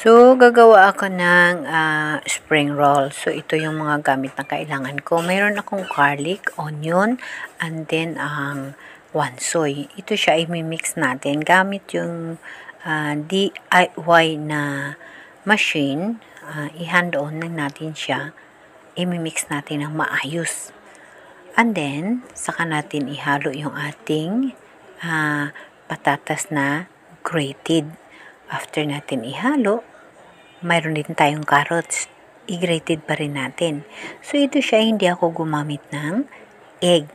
So, gagawa ako ng spring roll. So, ito yung mga gamit na kailangan ko. Mayroon akong garlic, onion, and then ang wansoy. Ito siya i-mix natin gamit yung DIY na machine. I-hand on lang natin siya. I-mix natin ng maayos. And then, saka natin ihalo yung ating patatas na grated. After natin ihalo, mayroon din tayong carrots. I-grated pa rin natin. So, ito siya, hindi ako gumamit ng egg.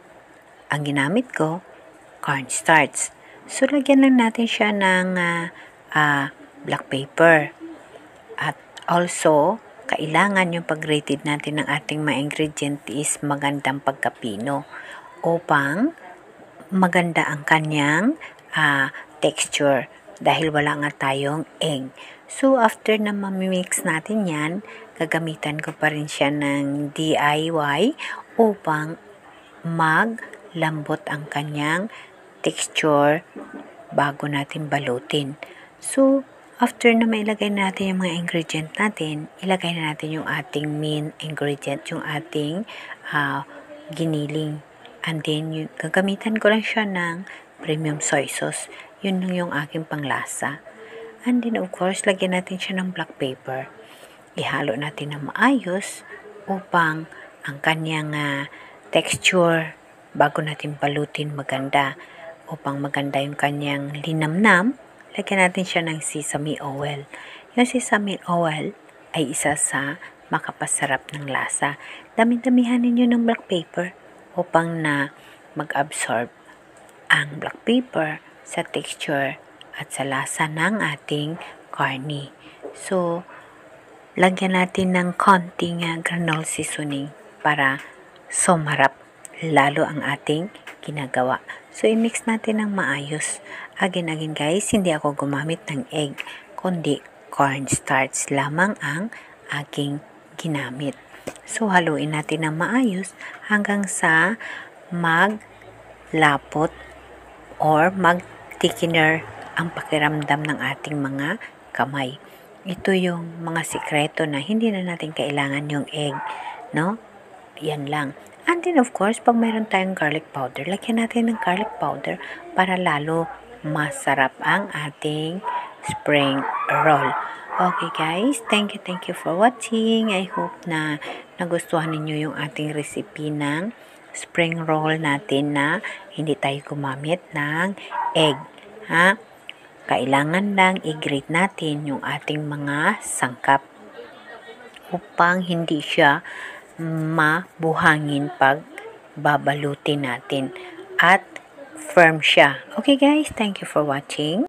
Ang ginamit ko, cornstarch. So, lagyan lang natin siya ng black pepper. At also, kailangan yung pag-grated natin ng ating mga ingredient is magandang pagkapino upang maganda ang kanyang texture. Dahil wala nga tayong egg. So, after na mamimix natin yan, gagamitan ko pa rin siya ng DIY upang maglambot ang kanyang texture bago natin balutin. So, after na mailagay natin yung mga ingredient natin, ilagay na natin yung ating main ingredient, yung ating giniling. And then, gagamitan ko lang siya ng premium soy sauce. Yun lang yung aking panglasa. And then, of course, lagyan natin siya ng black pepper. Ihalo natin ng maayos upang ang kanyang texture bago natin balutin maganda. Upang maganda yung kanyang linamnam, lagyan natin siya ng sesame oil. Yung sesame oil ay isa sa makapasarap ng lasa. Dami-damihan ninyo ng black pepper upang na mag-absorb ang black pepper sa texture at sa lasa ng ating karne. So, lagyan natin ng konting granola seasoning para sumarap lalo ang ating ginagawa. So, i-mix natin ng maayos. Again guys, hindi ako gumamit ng egg, kundi cornstarch lamang ang aking ginamit. So, haluin natin ng maayos hanggang sa maglapot or mag-thickener ang pakiramdam ng ating mga kamay. Ito yung mga sikreto na hindi na natin kailangan yung egg, no? Yan lang. And then of course, pag mayroon tayong garlic powder, lagyan natin ng garlic powder para lalo masarap ang ating spring roll. Okay guys, thank you for watching. I hope na nagustuhan ninyo yung ating recipe ng spring roll natin na hindi tayo gumamit ng egg. Kailangan lang i-grate natin yung ating mga sangkap upang hindi siya mabuhangin pag babalutin natin at firm siya. Okay guys, thank you for watching.